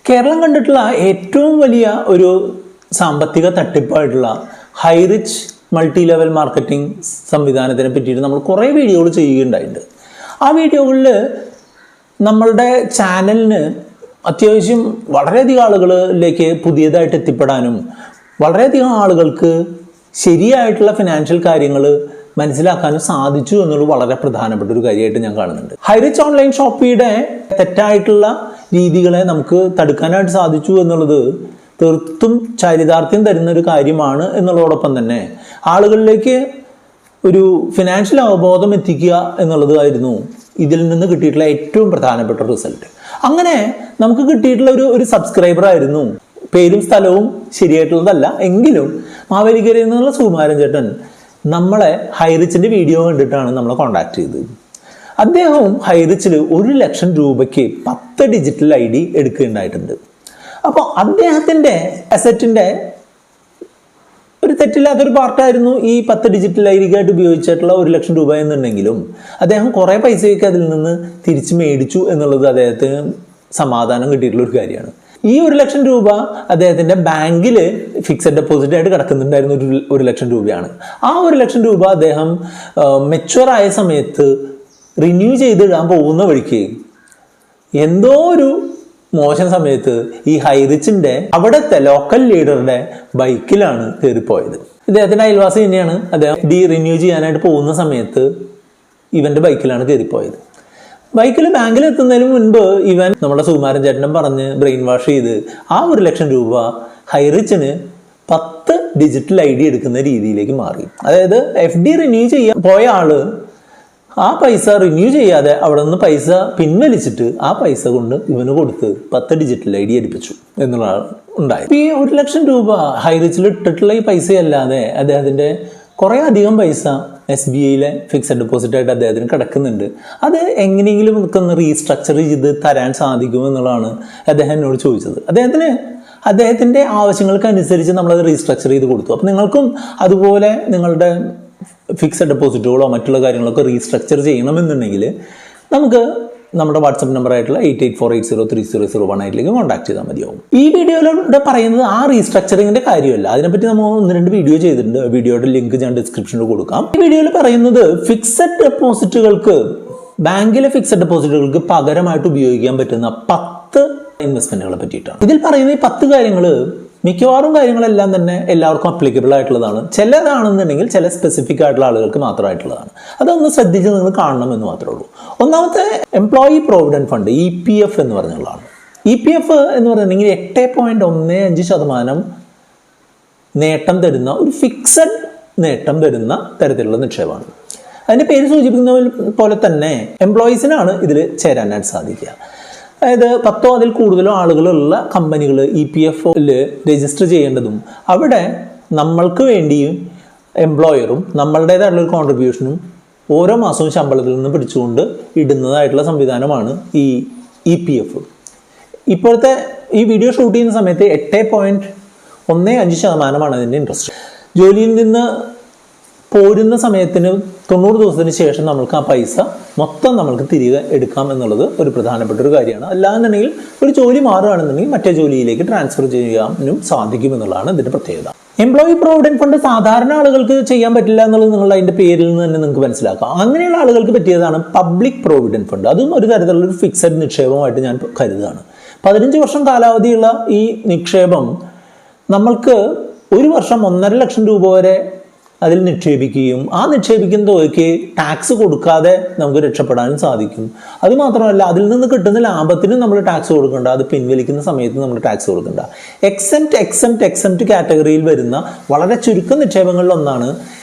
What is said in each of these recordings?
കേരളം കണ്ടിട്ടുള്ള ഏറ്റവും വലിയ ഒരു സാമ്പത്തിക തട്ടിപ്പായിട്ടുള്ള high rich multi level marketing സംവിധാനത്തിനെ പറ്റിയിട്ട് നമ്മൾ കുറേ വീഡിയോകൾ ചെയ്യുകയുണ്ടായിട്ടുണ്ട്. ആ വീഡിയോകളിൽ നമ്മളുടെ ചാനലിന് അത്യാവശ്യം വളരെയധികം ആളുകളിലേക്ക് പുതിയതായിട്ട് എത്തിപ്പെടാനും വളരെയധികം ആളുകൾക്ക് ശരിയായിട്ടുള്ള ഫിനാൻഷ്യൽ കാര്യങ്ങൾ മനസ്സിലാക്കാനും സാധിച്ചു എന്നുള്ളത് വളരെ പ്രധാനപ്പെട്ട ഒരു കാര്യമായിട്ട് ഞാൻ കാണുന്നുണ്ട്. ഹൈ റിച്ച് ഓൺലൈൻ ഷോപ്പിയുടെ തെറ്റായിട്ടുള്ള രീതികളെ നമുക്ക് തടുക്കാനായിട്ട് സാധിച്ചു എന്നുള്ളത് തീർത്തും ചരിതാർത്ഥ്യം തരുന്ന ഒരു കാര്യമാണ് എന്നുള്ളതോടൊപ്പം തന്നെ ആളുകളിലേക്ക് ഒരു ഫിനാൻഷ്യൽ അവബോധം എത്തിക്കുക എന്നുള്ളതായിരുന്നു ഇതിൽ നിന്ന് കിട്ടിയിട്ടുള്ള ഏറ്റവും പ്രധാനപ്പെട്ട റിസൾട്ട്. അങ്ങനെ നമുക്ക് കിട്ടിയിട്ടുള്ള ഒരു സബ്സ്ക്രൈബർ ആയിരുന്നു. പേരും സ്ഥലവും ശരിയായിട്ടുള്ളതല്ല എങ്കിലും മാവേലിക്കരയിൽ നിന്നുള്ള സുകുമാരൻ ചേട്ടൻ നമ്മളെ ഹൈറിച്ചിന്റെ വീഡിയോ കണ്ടിട്ടാണ് നമ്മളെ കോണ്ടാക്ട് ചെയ്തത്. അദ്ദേഹവും ഹൈറിച്ചിൽ 1 ലക്ഷം രൂപയ്ക്ക് 10 ഡിജിറ്റൽ ID എടുക്കുകയുണ്ടായിട്ടുണ്ട്. അപ്പോൾ അദ്ദേഹത്തിന്റെ അസറ്റിന്റെ ഒരു തെറ്റില്ലാത്തൊരു പാർട്ടായിരുന്നു ഈ 10 ഡിജിറ്റൽ ID ഉപയോഗിച്ചിട്ടുള്ള 1 ലക്ഷം രൂപ എന്നുണ്ടെങ്കിലും അദ്ദേഹം കുറേ പൈസയൊക്കെ അതിൽ നിന്ന് തിരിച്ചു മേടിച്ചു എന്നുള്ളത് അദ്ദേഹത്തിന് സമാധാനം കിട്ടിയിട്ടുള്ള ഒരു കാര്യമാണ്. ഈ 1 ലക്ഷം രൂപ അദ്ദേഹത്തിന്റെ ബാങ്കിൽ ഫിക്സഡ് ഡെപ്പോസിറ്റ് ആയിട്ട് കിടക്കുന്നുണ്ടായിരുന്ന 1 ലക്ഷം രൂപയാണ്. ആ 1 ലക്ഷം രൂപ അദ്ദേഹം മെച്യൂർ ആയ സമയത്ത് റിന്യൂ ചെയ്തിടാൻ പോകുന്ന വഴിക്ക് എന്തോ ഒരു മോശം സമയത്ത് ഈ ഹൈറിച്ചിന്റെ അവിടുത്തെ ലോക്കൽ ലീഡറുടെ ബൈക്കിലാണ് കയറിപ്പോയത്. ഇദ്ദേഹത്തിന്റെ അയൽവാസി തന്നെയാണ്. അദ്ദേഹം റിന്യൂ ചെയ്യാനായിട്ട് പോകുന്ന സമയത്ത് ഇവന്റെ ബൈക്കിലാണ് കയറിപ്പോയത്. ബൈക്കിൽ ബാങ്കിൽ എത്തുന്നതിന് മുൻപ് ഇവൻ നമ്മുടെ സുകുമാരൻ ചേട്ടനും പറഞ്ഞ് ബ്രെയിൻ വാഷ് ചെയ്ത് ആ 1 ലക്ഷം രൂപ ഹൈറിച്ചിന് 10 ഡിജിറ്റൽ ID എടുക്കുന്ന രീതിയിലേക്ക് മാറി. അതായത് FD റിന്യൂ ചെയ്യാൻ പോയ ആള് ആ പൈസ റിന്യൂ ചെയ്യാതെ അവിടെ നിന്ന് പൈസ പിൻവലിച്ചിട്ട് ആ പൈസ കൊണ്ട് ഇവന് കൊടുത്ത് 10 ഡിജിറ്റൽ ID എടുപ്പിച്ചു എന്നുള്ളതാണ് ഉണ്ടായത്. ഈ 1 ലക്ഷം രൂപ ഹൈറിച്ചിൽ ഇട്ടിട്ടുള്ള ഈ പൈസയല്ലാതെ അദ്ദേഹത്തിന്റെ കുറേ അധികം പൈസ SBIയിലെ ഫിക്സഡ് ഡെപ്പോസിറ്റ് ആയിട്ട് അദ്ദേഹത്തിന് കിടക്കുന്നുണ്ട്. അത് എങ്ങനെയെങ്കിലും ഒന്ന് റീസ്ട്രക്ചർ ചെയ്ത് തരാൻ സാധിക്കുമെന്നുള്ളതാണ് അദ്ദേഹം എന്നോട് ചോദിച്ചത്. അദ്ദേഹത്തിന്റെ ആവശ്യങ്ങൾക്കനുസരിച്ച് നമ്മളത് റീസ്ട്രക്ചർ ചെയ്ത് കൊടുത്തു. അപ്പം നിങ്ങൾക്കും അതുപോലെ നിങ്ങളുടെ ഫിക്സഡ് ഡെപ്പോസിറ്റുകളോ മറ്റുള്ള കാര്യങ്ങളൊക്കെ റീസ്ട്രക്ചർ ചെയ്യണമെന്നുണ്ടെങ്കിൽ നമുക്ക് നമ്മുടെ വാട്സപ്പ് നമ്പർ ആയിട്ടുള്ള 8848030018 കോൺടാക്ട് ചെയ്താൽ മതിയാവും. ഈ വീഡിയോയിലൂടെ പറയുന്നത് ആ റീസ്ട്രക്ചറിങ്ങിന്റെ കാര്യമല്ല. അതിനെപ്പറ്റി നമ്മൾ 1-2 വീഡിയോ ചെയ്തിട്ടുണ്ട്. വീഡിയോയുടെ ലിങ്ക് ഞാൻ ഡിസ്ക്രിപ്ഷനിൽ കൊടുക്കാം. ഈ വീഡിയോയിൽ പറയുന്നത് ഫിക്സഡ് ഡെപ്പോസിറ്റുകൾക്ക്, ബാങ്കിലെ ഫിക്സഡ് ഡെപ്പോസിറ്റുകൾക്ക് പകരമായിട്ട് ഉപയോഗിക്കാൻ പറ്റുന്ന 10 ഇൻവെസ്റ്റ്മെന്റുകളെ പറ്റിയിട്ടാണ്. ഇതിൽ പറയുന്ന ഈ 10 കാര്യങ്ങൾ മിക്കവാറും കാര്യങ്ങളെല്ലാം തന്നെ എല്ലാവർക്കും അപ്ലിക്കബിൾ ആയിട്ടുള്ളതാണ്. ചിലതാണെന്നുണ്ടെങ്കിൽ ചില സ്പെസിഫിക് ആയിട്ടുള്ള ആളുകൾക്ക് മാത്രമായിട്ടുള്ളതാണ്. അതൊന്ന് ശ്രദ്ധിച്ച് നിങ്ങൾ കാണണം എന്ന് മാത്രമേ ഉള്ളൂ. ഒന്നാമത്തെ എംപ്ലോയി പ്രോവിഡന്റ് ഫണ്ട് EPF എന്ന് പറഞ്ഞുള്ളതാണ്. EPF എന്ന് പറഞ്ഞിട്ടുണ്ടെങ്കിൽ 8.15% നേട്ടം തരുന്ന ഒരു ഫിക്സഡ് നേട്ടം തരുന്ന തരത്തിലുള്ള നിക്ഷേപമാണ്. അതിൻ്റെ പേര് സൂചിപ്പിക്കുന്ന പോലെ തന്നെ എംപ്ലോയീസിനാണ് ഇതിൽ ചേരാനായിട്ട് സാധിക്കുക. അതായത് 10 അതിൽ കൂടുതലോ ആളുകളുള്ള കമ്പനികൾ EPFൽ രജിസ്റ്റർ ചെയ്യേണ്ടതും അവിടെ നമ്മൾക്ക് വേണ്ടിയും എംപ്ലോയറും നമ്മളുടേതായിട്ടുള്ള ഒരു കോൺട്രിബ്യൂഷനും ഓരോ മാസവും ശമ്പളത്തിൽ നിന്ന് പിടിച്ചുകൊണ്ട് ഇടുന്നതായിട്ടുള്ള സംവിധാനമാണ് ഈ EPF. ഇപ്പോഴത്തെ ഈ വീഡിയോ ഷൂട്ട് ചെയ്യുന്ന സമയത്ത് 8.15% അതിൻ്റെ ഇൻട്രസ്റ്റ്. ജോലിയിൽ നിന്ന് പോരുന്ന സമയത്തിന് 90 ദിവസത്തിന് ശേഷം നമ്മൾക്ക് ആ പൈസ മൊത്തം നമ്മൾക്ക് തിരികെ എടുക്കാം എന്നുള്ളത് ഒരു പ്രധാനപ്പെട്ട ഒരു കാര്യമാണ്. അല്ലാന്നുണ്ടെങ്കിൽ ഒരു ജോലി മാറുകയാണെന്നുണ്ടെങ്കിൽ മറ്റേ ജോലിയിലേക്ക് ട്രാൻസ്ഫർ ചെയ്യാനും സാധിക്കും എന്നുള്ളതാണ് ഇതിൻ്റെ പ്രത്യേകത. എംപ്ലോയി പ്രോവിഡന്റ് ഫണ്ട് സാധാരണ ആളുകൾക്ക് ചെയ്യാൻ പറ്റില്ല എന്നുള്ളത് നിങ്ങൾ അതിൻ്റെ പേരിൽ നിന്ന് തന്നെ നിങ്ങൾക്ക് മനസ്സിലാക്കാം. അങ്ങനെയുള്ള ആളുകൾക്ക് പറ്റിയതാണ് പബ്ലിക് പ്രോവിഡന്റ് ഫണ്ട്. അതും ഒരു തരത്തിലുള്ള ഒരു ഫിക്സഡ് നിക്ഷേപമായിട്ട് ഞാൻ കരുതുകയാണ്. 15 വർഷം കാലാവധിയുള്ള ഈ നിക്ഷേപം നമ്മൾക്ക് ഒരു വർഷം 1.5 ലക്ഷം രൂപ വരെ അതിൽ നിക്ഷേപിക്കുകയും ആ നിക്ഷേപിക്കുന്ന തുകയ്ക്ക് ടാക്സ് കൊടുക്കാതെ നമുക്ക് രക്ഷപ്പെടാനും സാധിക്കും. അതുമാത്രമല്ല അതിൽ നിന്ന് കിട്ടുന്ന ലാഭത്തിന് നമ്മൾ ടാക്സ് കൊടുക്കണ്ട, അത് പിൻവലിക്കുന്ന സമയത്ത് നമ്മൾ ടാക്സ് കൊടുക്കണ്ട. എക്സെംപ്റ്റ് കാറ്റഗറിയിൽ വരുന്ന വളരെ ചുരുക്കം നിക്ഷേപങ്ങളിലൊന്നാണ്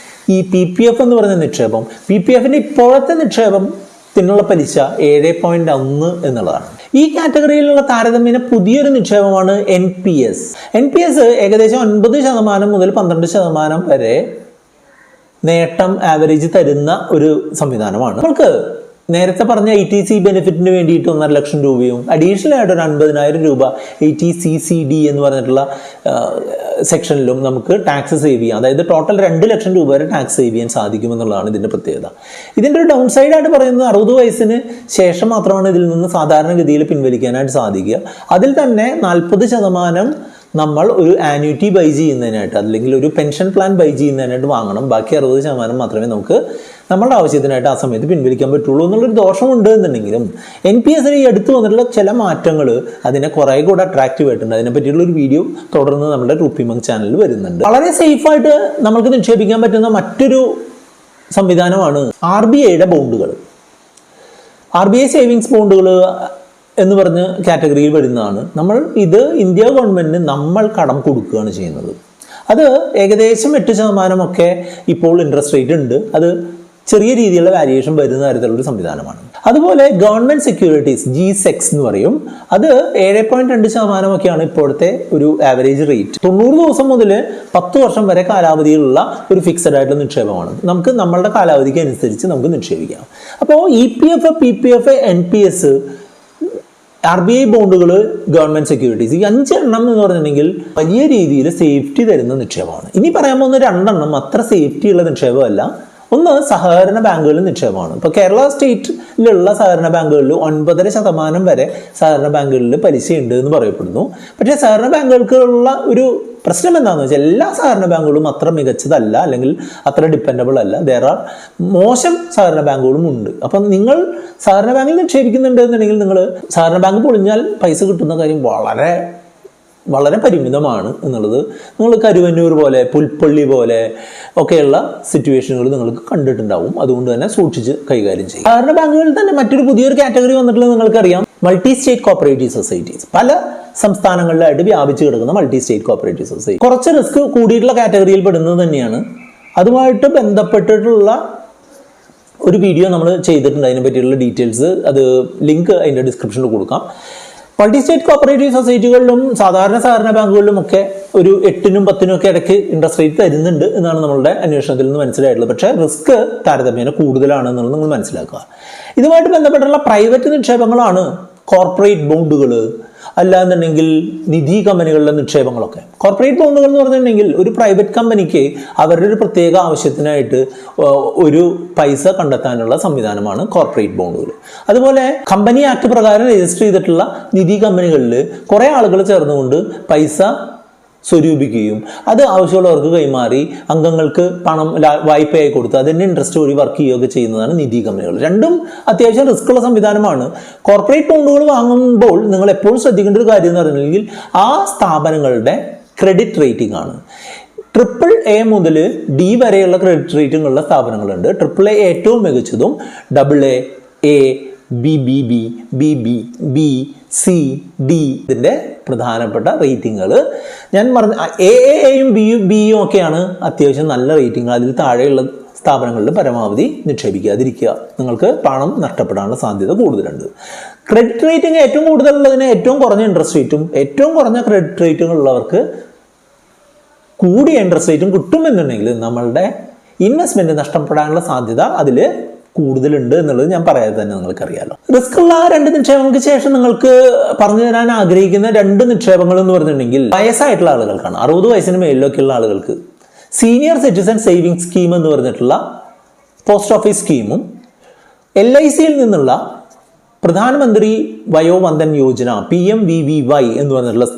ഈ PPF എന്ന് പറയുന്ന നിക്ഷേപം. PPFന്റെ ഇപ്പോഴത്തെ നിക്ഷേപത്തിനുള്ള പലിശ 7.1 എന്നുള്ളതാണ്. ഈ കാറ്റഗറിയിലുള്ള താരതമ്യേന പുതിയൊരു നിക്ഷേപമാണ് NPS. ഏകദേശം 9% മുതൽ 12% വരെ നേട്ടം ആവറേജ് തരുന്ന ഒരു സംവിധാനമാണ്. നമ്മൾക്ക് നേരത്തെ പറഞ്ഞ ITC ബെനിഫിറ്റിന് വേണ്ടിയിട്ട് 1.5 ലക്ഷം രൂപയും അഡീഷണൽ ആയിട്ട് ഒരു 50,000 രൂപ ATCCD എന്ന് പറഞ്ഞിട്ടുള്ള സെക്ഷനിലും നമുക്ക് ടാക്സ് സേവ് ചെയ്യാം. അതായത് ടോട്ടൽ 2 ലക്ഷം രൂപ വരെ ടാക്സ് സേവ് ചെയ്യാൻ സാധിക്കുമെന്നുള്ളതാണ് ഇതിൻ്റെ പ്രത്യേകത. ഇതിൻ്റെ ഒരു ഡൗൺ സൈഡായിട്ട് പറയുന്നത് 60 വയസ്സിന് ശേഷം മാത്രമാണ് ഇതിൽ നിന്ന് സാധാരണഗതിയിൽ പിൻവലിക്കാനായിട്ട് സാധിക്കുക. അതിൽ തന്നെ 40% നമ്മൾ ഒരു ആന്യൂറ്റി ബൈ ചെയ്യുന്നതിനായിട്ട് അല്ലെങ്കിൽ ഒരു പെൻഷൻ പ്ലാൻ ബൈ ചെയ്യുന്നതിനായിട്ട് വാങ്ങണം. ബാക്കി 60% മാത്രമേ നമുക്ക് നമ്മളുടെ ആവശ്യത്തിനായിട്ട് ആ സമയത്ത് പിൻവലിക്കാൻ പറ്റുള്ളൂ എന്നുള്ളൊരു ദോഷമുണ്ട് എന്നുണ്ടെങ്കിലും NPS ഈ അടുത്ത് വന്നിട്ടുള്ള ചില മാറ്റങ്ങൾ അതിനെ കുറേ കൂടെ അട്രാക്റ്റീവ് ആയിട്ടുണ്ട്. അതിനെപ്പറ്റിയുള്ള ഒരു വീഡിയോ തുടർന്ന് നമ്മുടെ റുപ്പിമംഗ് ചാനലിൽ വരുന്നുണ്ട്. വളരെ സേഫായിട്ട് നമുക്ക് നിക്ഷേപിക്കാൻ പറ്റുന്ന മറ്റൊരു സംവിധാനമാണ് RBIയുടെ ബോണ്ടുകൾ. RBI സേവിങ്സ് ബോണ്ടുകൾ എന്ന് പറഞ്ഞ് കാറ്റഗറിയിൽ വരുന്നതാണ്. ഇത് ഇന്ത്യ ഗവൺമെൻറ്റിന് നമ്മൾ കടം കൊടുക്കുകയാണ് ചെയ്യുന്നത്. അത് ഏകദേശം 8% ഒക്കെ ഇപ്പോൾ ഇൻട്രസ്റ്റ് റേറ്റ് ഉണ്ട്. അത് ചെറിയ രീതിയിലുള്ള വാരിയേഷൻ വരുന്ന തരത്തിലുള്ളൊരു സംവിധാനമാണ്. അതുപോലെ ഗവൺമെൻറ് സെക്യൂരിറ്റീസ് GSECs എന്ന് പറയും. അത് 7.2% ഒക്കെയാണ് ഇപ്പോഴത്തെ ഒരു ആവറേജ് റേറ്റ്. 90 ദിവസം മുതൽ 10 വർഷം വരെ കാലാവധിയിലുള്ള ഒരു ഫിക്സഡ് ആയിട്ടുള്ള നിക്ഷേപമാണ്. നമുക്ക് നമ്മളുടെ കാലാവധിക്ക് അനുസരിച്ച് നമുക്ക് നിക്ഷേപിക്കാം. അപ്പോൾ EPF, PPF, NPS, RBI ബോണ്ടുകൾ, ഗവൺമെൻറ് സെക്യൂരിറ്റീസ്, ഈ 5 എണ്ണം എന്ന് പറഞ്ഞിട്ടുണ്ടെങ്കിൽ വലിയ രീതിയിൽ സേഫ്റ്റി തരുന്ന നിക്ഷേപമാണ്. ഇനി പറയാൻ പോകുന്ന 2 എണ്ണം അത്ര സേഫ്റ്റി ഉള്ള നിക്ഷേപമല്ല. ഒന്ന് സഹകരണ ബാങ്കുകളിൽ നിക്ഷേപമാണ്. ഇപ്പോൾ കേരള സ്റ്റേറ്റിലുള്ള സഹകരണ ബാങ്കുകളിൽ 9.5% വരെ സഹകരണ ബാങ്കുകളിൽ പലിശയുണ്ട് എന്ന് പറയപ്പെടുന്നു. പക്ഷേ സഹകരണ ബാങ്കുകൾക്കുള്ള ഒരു പ്രശ്നം എന്താണെന്ന് വെച്ചാൽ എല്ലാ സഹകരണ ബാങ്കുകളും അത്ര മികച്ചതല്ല, അല്ലെങ്കിൽ അത്ര ഡിപ്പെൻഡബിൾ അല്ല. മോശം സഹകരണ ബാങ്കുകളും ഉണ്ട്. അപ്പം നിങ്ങൾ സഹകരണ ബാങ്കിൽ നിക്ഷേപിക്കുന്നുണ്ട് എന്നുണ്ടെങ്കിൽ നിങ്ങൾ സഹകരണ ബാങ്ക് പൊളിഞ്ഞാൽ പൈസ കിട്ടുന്ന കാര്യം വളരെ പരിമിതമാണ് എന്നുള്ളത് നിങ്ങൾ കരുവന്നൂർ പോലെ, പുൽപ്പള്ളി പോലെ ഒക്കെയുള്ള സിറ്റുവേഷനുകൾ നിങ്ങൾക്ക് കണ്ടിട്ടുണ്ടാവും. അതുകൊണ്ട് തന്നെ സൂക്ഷിച്ച് കൈകാര്യം ചെയ്യും. സഹകരണ ബാങ്കുകളിൽ തന്നെ മറ്റൊരു പുതിയൊരു കാറ്റഗറി വന്നിട്ടുള്ളത് നിങ്ങൾക്കറിയാം. Multi state cooperative societies. പല സംസ്ഥാനങ്ങളിലായിട്ട് വ്യാപിച്ചു കിടക്കുന്ന മൾട്ടി സ്റ്റേറ്റ് കോപ്പറേറ്റീവ് സൊസൈറ്റി കുറച്ച് റിസ്ക് കൂടിയിട്ടുള്ള കാറ്റഗറിയിൽ പെടുന്നത് തന്നെയാണ്. അതുമായിട്ട് ബന്ധപ്പെട്ടിട്ടുള്ള ഒരു വീഡിയോ നമ്മൾ ചെയ്തിട്ടുണ്ട്. അതിനെ പറ്റിയുള്ള ഡീറ്റെയിൽസ്, അത് ലിങ്ക് അതിൻ്റെ ഡിസ്ക്രിപ്ഷനിൽ കൊടുക്കാം. മൾട്ടി സ്റ്റേറ്റ് കോപ്പറേറ്റീവ് സൊസൈറ്റികളിലും സാധാരണ സഹകരണ ബാങ്കുകളിലും ഒക്കെ ഒരു 8-നും 10-നും ഒക്കെ ഇടയ്ക്ക് ഇൻട്രസ്റ്റ് റേറ്റ് തരുന്നുണ്ട് എന്നാണ് നമ്മളുടെ അന്വേഷണത്തിൽ നിന്ന് മനസ്സിലായിട്ടുള്ളത്. പക്ഷേ റിസ്ക് താരതമ്യേന കൂടുതലാണ് എന്നുള്ളത് നിങ്ങൾ മനസ്സിലാക്കുക. ഇതുമായിട്ട് ബന്ധപ്പെട്ടുള്ള പ്രൈവറ്റ് നിക്ഷേപങ്ങളാണ് കോർപ്പറേറ്റ് ബോണ്ടുകൾ, അല്ലാന്നുണ്ടെങ്കിൽ നിധി കമ്പനികളിലെ നിക്ഷേപങ്ങളൊക്കെ. കോർപ്പറേറ്റ് ബോണ്ടുകൾ എന്ന് പറഞ്ഞിട്ടുണ്ടെങ്കിൽ ഒരു പ്രൈവറ്റ് കമ്പനിക്ക് അവരുടെ ഒരു പ്രത്യേക ആവശ്യത്തിനായിട്ട് ഒരു പൈസ കണ്ടെത്താനുള്ള സംവിധാനമാണ് കോർപ്പറേറ്റ് ബോണ്ടുകൾ. അതുപോലെ കമ്പനി ആക്ട് പ്രകാരം രജിസ്റ്റർ ചെയ്തിട്ടുള്ള നിധി കമ്പനികളിൽ കുറേ ആളുകൾ ചേർന്നുകൊണ്ട് പൈസ സ്വരൂപിക്കുകയും അത് ആവശ്യമുള്ളവർക്ക് കൈമാറി അംഗങ്ങൾക്ക് പണം വായ്പയായി കൊടുത്ത് അതിൻ്റെ ഇൻട്രസ്റ്റ് വഴി വർക്ക് ചെയ്യുകയൊക്കെ ചെയ്യുന്നതാണ് നിധി കമ്പനികൾ. രണ്ടും അത്യാവശ്യം റിസ്ക് ഉള്ള സംവിധാനമാണ്. കോർപ്പറേറ്റ് ബോണ്ടുകൾ വാങ്ങുമ്പോൾ നിങ്ങൾ എപ്പോഴും ശ്രദ്ധിക്കേണ്ട ഒരു കാര്യം എന്ന് പറഞ്ഞിട്ടുണ്ടെങ്കിൽ ആ സ്ഥാപനങ്ങളുടെ ക്രെഡിറ്റ് റേറ്റിംഗ് ആണ്. AAA മുതൽ D വരെയുള്ള ക്രെഡിറ്റ് റേറ്റിംഗ് ഉള്ള സ്ഥാപനങ്ങളുണ്ട്. AAA ഏറ്റവും മികച്ചതും, AA, A, BBB, BB, B, C, D ഇതിൻ്റെ പ്രധാനപ്പെട്ട റേറ്റിങ്ങുകൾ ഞാൻ പറഞ്ഞ AAയും Bയും ഒക്കെയാണ് അത്യാവശ്യം നല്ല റേറ്റിംഗ്. അതിൽ താഴെയുള്ള സ്ഥാപനങ്ങളിൽ പരമാവധി നിക്ഷേപിക്കാതിരിക്കുക. നിങ്ങൾക്ക് പണം നഷ്ടപ്പെടാനുള്ള സാധ്യത കൂടുതലുണ്ട്. ക്രെഡിറ്റ് റേറ്റിംഗ് ഏറ്റവും കൂടുതലുള്ളതിന് ഏറ്റവും കുറഞ്ഞ ഇൻട്രസ്റ്റ് റേറ്റും, ഏറ്റവും കുറഞ്ഞ ക്രെഡിറ്റ് റേറ്റിംഗ് ഉള്ളവർക്ക് കൂടിയ ഇൻട്രസ്റ്റ് റേറ്റും കിട്ടുമെന്നുണ്ടെങ്കിൽ നമ്മളുടെ ഇൻവെസ്റ്റ്മെൻറ്റ് നഷ്ടപ്പെടാനുള്ള സാധ്യത അതിൽ കൂടുതലുണ്ട് എന്നുള്ളത് ഞാൻ പറയാതെ തന്നെ നിങ്ങൾക്കറിയാലോ. റിസ്ക് ഉള്ള 2 നിക്ഷേപങ്ങൾക്ക് ശേഷം നിങ്ങൾക്ക് പറഞ്ഞു തരാൻ ആഗ്രഹിക്കുന്ന 2 നിക്ഷേപങ്ങൾ എന്ന് പറഞ്ഞിട്ടുണ്ടെങ്കിൽ വയസ്സായിട്ടുള്ള ആളുകൾക്കാണ്. 60 വയസ്സിന് മേലിലൊക്കെയുള്ള ആളുകൾക്ക് സീനിയർ സിറ്റിസൺ സേവിങ്സ് സ്കീം എന്ന് പറഞ്ഞിട്ടുള്ള പോസ്റ്റ് ഓഫീസ് സ്കീമും LICയിൽ നിന്നുള്ള പ്രധാനമന്ത്രി വയോവന്ദൻ യോജന PMVVY എന്ന് പറഞ്ഞിട്ടുള്ള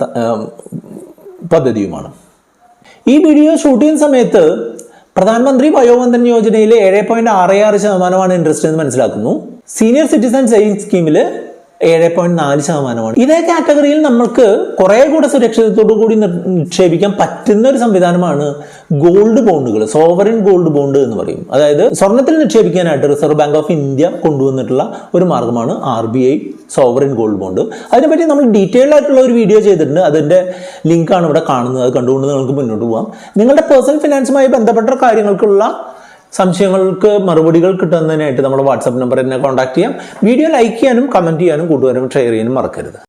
പദ്ധതിയുമാണ്. ഈ വീഡിയോ ഷൂട്ട് ചെയ്യുന്ന സമയത്ത് പ്രധാനമന്ത്രി വയോവന്ദൻ യോജനയിൽ 7.66% ഇൻട്രസ്റ്റ് എന്ന് മനസ്സിലാക്കുന്നു. സീനിയർ സിറ്റിസൺ സേവിങ്സ് സ്കീമിൽ 7.4%. ഇതേ കാറ്റഗറിയിൽ നമ്മൾക്ക് കുറെ കൂടെ സുരക്ഷിതത്തോടു കൂടി നിക്ഷേപിക്കാൻ പറ്റുന്ന ഒരു സംവിധാനമാണ് ഗോൾഡ് ബോണ്ടുകൾ. സോവറിൻ ഗോൾഡ് ബോണ്ട് എന്ന് പറയും. അതായത് സ്വർണത്തിൽ നിക്ഷേപിക്കാനായിട്ട് റിസർവ് ബാങ്ക് ഓഫ് ഇന്ത്യ കൊണ്ടുവന്നിട്ടുള്ള ഒരു മാർഗമാണ് RBI സോവറിൻ ഗോൾഡ് ബോണ്ട്. അതിനെപ്പറ്റി നമ്മൾ ഡീറ്റെയിൽഡ് ആയിട്ടുള്ള ഒരു വീഡിയോ ചെയ്തിട്ടുണ്ട്. അതിൻ്റെ ലിങ്കാണ് ഇവിടെ കാണുന്നത്. അത് കണ്ടുകൊണ്ട് നിങ്ങൾക്ക് മുന്നോട്ട് പോകാം. നിങ്ങളുടെ പേഴ്സണൽ ഫിനാൻസുമായി ബന്ധപ്പെട്ട കാര്യങ്ങൾക്കുള്ള സംശയങ്ങൾക്ക് മറുപടികൾ കിട്ടുന്നതിനായിട്ട് നമ്മുടെ വാട്സാപ്പ് നമ്പർ എന്നെ കോൺടാക്ട് ചെയ്യാം. വീഡിയോ ലൈക്ക് ചെയ്യാനും കമൻറ്റ് ചെയ്യാനും കൂട്ടുകാരും ഷെയർ ചെയ്യാനും മറക്കരുത്.